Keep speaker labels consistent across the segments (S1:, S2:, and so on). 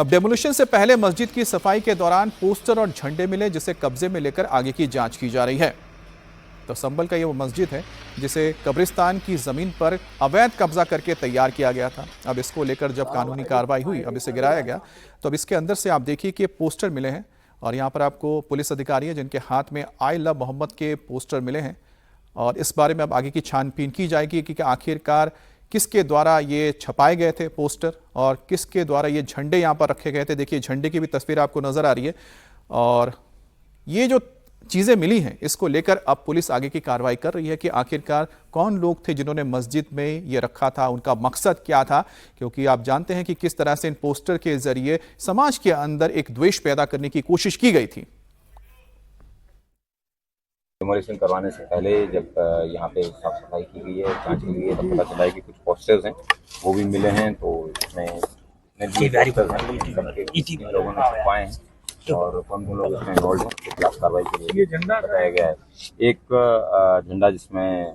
S1: अब डेमोलिशन से पहले मस्जिद की सफाई के दौरान पोस्टर और झंडे मिले, जिसे कब्जे में लेकर आगे की जांच की जा रही है। तो संभल का ये वो मस्जिद है जिसे कब्रिस्तान की जमीन पर अवैध कब्जा करके तैयार किया गया था। अब इसको लेकर जब कानूनी कार्रवाई हुई, अब इसे गिराया गया, तो अब इसके अंदर से आप देखिए कि पोस्टर मिले हैं और यहाँ पर आपको पुलिस अधिकारी हैं जिनके हाथ में आई लव मोहम्मद के पोस्टर मिले हैं। और इस बारे में अब आगे की छानबीन की जाएगी कि आखिरकार किसके द्वारा ये छपाए गए थे पोस्टर और किसके द्वारा ये झंडे यहाँ पर रखे गए थे। देखिए झंडे की भी तस्वीर आपको नजर आ रही है और ये जो चीजें मिली हैं इसको लेकर अब पुलिस आगे की कार्रवाई कर रही है कि आखिरकार कौन लोग थे जिन्होंने मस्जिद में ये रखा था, उनका मकसद क्या था। क्योंकि आप जानते हैं कि किस तरह से इन पोस्टर के जरिए समाज के अंदर एक द्वेष पैदा करने की कोशिश की गई थी।
S2: डिमोलिशन करवाने से पहले जब यहाँ पे साफ सफाई की गई है, जांच की गई है, तब पता चला है कि कुछ पोस्टर्स हैं वो भी मिले हैं। तो इसमें लोगों ने छुपाए हैं और कौन कौन लोग इसमें इन्वॉल्व हैं तो खिलाफ कार्रवाई के लिए बताया गया है। एक झंडा जिसमें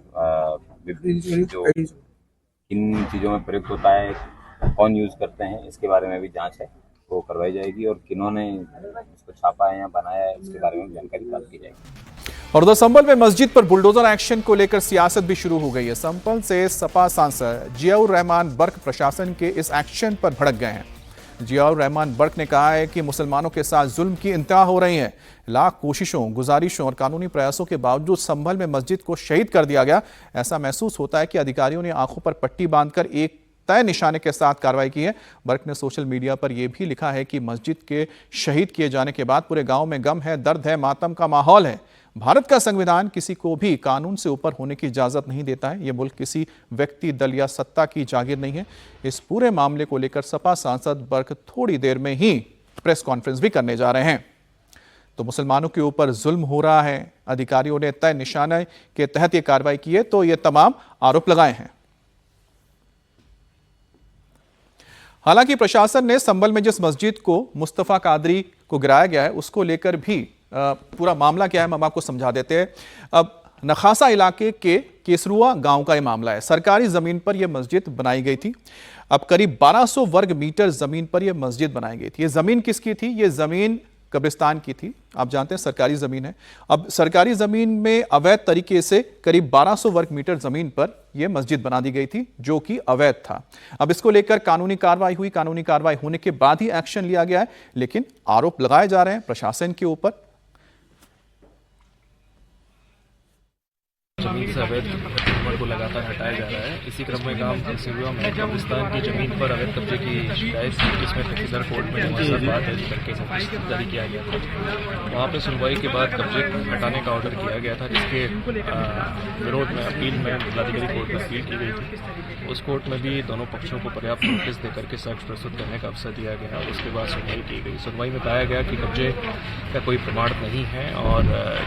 S2: जो किन चीज़ों में प्रयुक्त होता है, कौन यूज़ करते हैं, इसके बारे में भी जांच है, वो करवाई जाएगी और किन्होंने इसको छापा है या बनाया है इसके बारे में जानकारी प्राप्त की जाएगी।
S1: और उधर संभल में मस्जिद पर बुलडोजर एक्शन को लेकर सियासत भी शुरू हो गई है। संभल से सपा सांसद जियाउर रहमान बर्क प्रशासन के इस एक्शन पर भड़क गए हैं। जियाउर रहमान बर्क ने कहा है कि मुसलमानों के साथ जुल्म की इंतहा हो रही है। लाख कोशिशों, गुजारिशों और कानूनी प्रयासों के बावजूद संभल में मस्जिद को शहीद कर दिया गया। ऐसा महसूस होता है कि अधिकारियों ने आंखों पर पट्टी बांधकर एक तय निशाने के साथ कार्रवाई की है। बर्क ने सोशल मीडिया पर यह भी लिखा है कि मस्जिद के शहीद किए जाने के बाद पूरे गांव में गम है, दर्द है, मातम का माहौल है। भारत का संविधान किसी को भी कानून से ऊपर होने की इजाजत नहीं देता है। ये मुल्क किसी व्यक्ति, दल या सत्ता की जागीर नहीं है। इस पूरे मामले को लेकर सपा सांसद बर्क थोड़ी देर में ही प्रेस कॉन्फ्रेंस भी करने जा रहे हैं। तो मुसलमानों के ऊपर जुल्म हो रहा है, अधिकारियों ने तय निशाने के तहत ये कार्रवाई की है, तो ये तमाम आरोप लगाए हैं। हालांकि प्रशासन ने संभल में जिस मस्जिद को मुस्तफा कादरी को गिराया गया है उसको लेकर भी पूरा मामला क्या है हम आपको समझा देते हैं। अब नखासा इलाके के केसरुआ गांव का यह मामला है। सरकारी जमीन पर यह मस्जिद बनाई गई थी। अब करीब 1200 वर्ग मीटर जमीन पर यह मस्जिद बनाई गई थी। यह जमीन किसकी थी? यह जमीन कब्रिस्तान की थी। आप जानते हैं सरकारी जमीन है। अब सरकारी जमीन में अवैध तरीके से करीब 1200 वर्ग मीटर जमीन पर यह मस्जिद बना दी गई थी जो कि अवैध था। अब इसको लेकर कानूनी कार्रवाई हुई। कानूनी कार्रवाई होने के बाद ही एक्शन लिया गया है, लेकिन आरोप लगाए जा रहे हैं प्रशासन के ऊपर।
S3: जमीन से अवैध कब्जे को लगातार हटाया जा रहा है। इसी क्रम में गांव केसरुआ में कब्रिस्तान की जमीन पर अवैध कब्जे की शिकायत थी, जिसमें तहसीलदार कोर्ट में बात दर्ज करके नोटिस जारी किया गया था। वहां पे सुनवाई के बाद कब्जे हटाने का ऑर्डर किया गया था, जिसके विरोध में अपील में जिलाधिकारी कोर्ट में अपील की गई थी। उस कोर्ट में भी दोनों पक्षों को पर्याप्त नोटिस देकर के साक्ष्य प्रस्तुत करने का अवसर दिया गया। उसके बाद सुनवाई की गई। सुनवाई में पाया गया कि कब्जे का कोई प्रमाण नहीं है और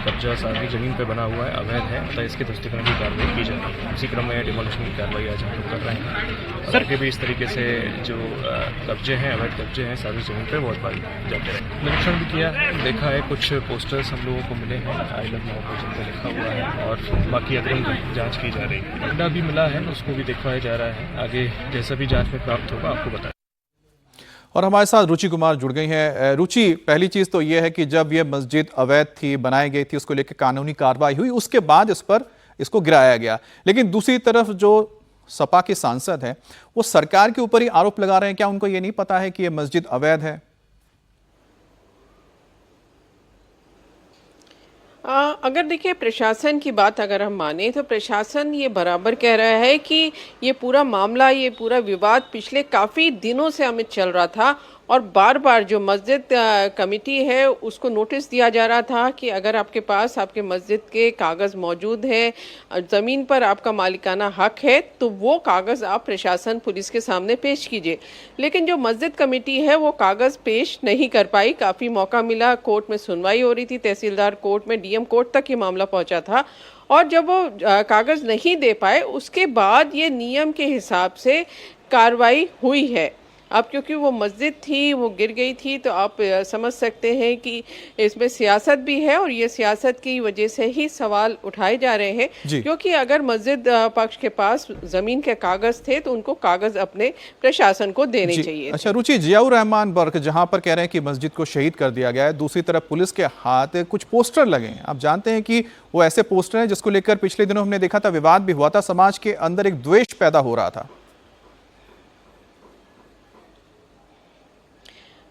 S3: कब्जा सार्वजनिक जमीन पर बना हुआ है, अवैध है, अतः इसके दृष्टिकोण की कार्रवाई की जाए। इसी क्रम में डिमोलिशन की कार्रवाई आज हम लोग कर रहे हैं। सर के भी इस तरीके से जो कब्जे हैं, अवैध कब्जे हैं सार्वजनिक जमीन पर बहुत बार जाते रहे। निरीक्षण भी किया, देखा है, कुछ पोस्टर्स हम लोगों को मिले हैं आई लव मोहम्मद जिन पर लिखा हुआ है और बाकी अग्रिम जांच की जा रही है। झंडा भी मिला है, उसको भी दिखवाया जा रहा है। आगे जैसा भी जांच में प्राप्त होगा आपको बताएं।
S1: और हमारे साथ रुचि कुमार जुड़ गई हैं। रुचि, पहली चीज तो यह है कि जब यह मस्जिद अवैध थी, बनाई गई थी, उसको लेकर कानूनी कार्रवाई हुई, उसके बाद इसको गिराया गया। लेकिन दूसरी तरफ जो सपा के सांसद हैं वो सरकार के ऊपर ही आरोप लगा रहे हैं। क्या उनको ये नहीं पता है कि यह मस्जिद अवैध है?
S4: अगर देखिए प्रशासन की बात अगर हम माने तो प्रशासन ये बराबर कह रहा है कि ये पूरा मामला, ये पूरा विवाद पिछले काफ़ी दिनों से हमें चल रहा था और बार बार जो मस्जिद कमेटी है उसको नोटिस दिया जा रहा था कि अगर आपके पास आपके मस्जिद के कागज़ मौजूद हैं, ज़मीन पर आपका मालिकाना हक है, तो वो कागज़ आप प्रशासन पुलिस के सामने पेश कीजिए। लेकिन जो मस्जिद कमेटी है वो कागज़ पेश नहीं कर पाई। काफ़ी मौका मिला, कोर्ट में सुनवाई हो रही थी, तहसीलदार कोर्ट में, डीएम कोर्ट तक ये मामला पहुंचा था और जब वो कागज़ नहीं दे पाए उसके बाद ये नियम के हिसाब से कार्रवाई हुई है। अब क्योंकि वो मस्जिद थी, वो गिर गई थी, तो आप समझ सकते हैं कि इसमें सियासत भी है और ये सियासत की वजह से ही सवाल उठाए जा रहे हैं। क्योंकि अगर मस्जिद पक्ष के पास जमीन के कागज थे तो उनको कागज अपने प्रशासन को देने चाहिए।
S1: अच्छा रुचि, जियाउर रहमान बर्क जहां पर कह रहे हैं कि मस्जिद को शहीद कर दिया गया है, दूसरी तरफ पुलिस के हाथ कुछ पोस्टर लगे हैं। आप जानते हैं कि वो ऐसे पोस्टर हैं जिसको लेकर पिछले दिनों हमने देखा था, विवाद भी हुआ था, समाज के अंदर एक द्वेष पैदा हो रहा था।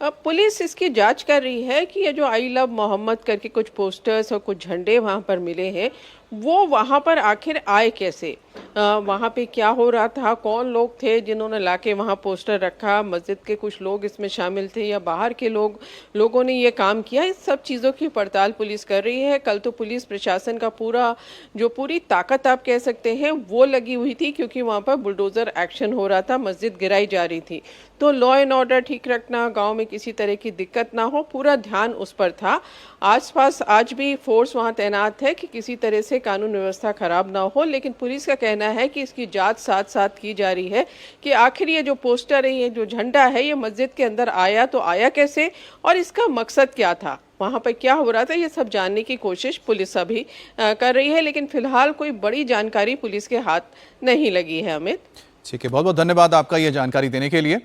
S4: अब पुलिस इसकी जांच कर रही है कि ये जो आई लव मोहम्मद करके कुछ पोस्टर्स और कुछ झंडे वहां पर मिले हैं, वो वहां पर आखिर आए कैसे, वहां पे क्या हो रहा था, कौन लोग थे जिन्होंने लाके वहां पोस्टर रखा, मस्जिद के कुछ लोग इसमें शामिल थे या बाहर के लोगों ने ये काम किया, इस सब चीज़ों की पड़ताल पुलिस कर रही है। कल तो पुलिस प्रशासन का पूरी ताकत आप कह सकते हैं वो लगी हुई थी, क्योंकि वहां पर बुलडोजर एक्शन हो रहा था, मस्जिद गिराई जा रही थी। तो लॉ एंड ऑर्डर ठीक रखना, गाँव में किसी तरह की दिक्कत ना हो, पूरा ध्यान उस पर था। आसपास आज भी फोर्स वहां तैनात है कि किसी तरह से कानून व्यवस्था खराब ना हो, लेकिन पुलिस का कहना है कि इसकी जांच साथ साथ की जा रही है कि आखिर ये जो पोस्टर है, ये जो झंडा है, ये मस्जिद के अंदर आया तो आया कैसे और इसका मकसद क्या था, वहां पर क्या हो रहा था, ये सब जानने की कोशिश पुलिस अभी कर रही है। लेकिन फिलहाल कोई बड़ी जानकारी पुलिस के हाथ नहीं लगी है। अमित,
S1: ठीक है, बहुत बहुत धन्यवाद आपका ये जानकारी देने के लिए।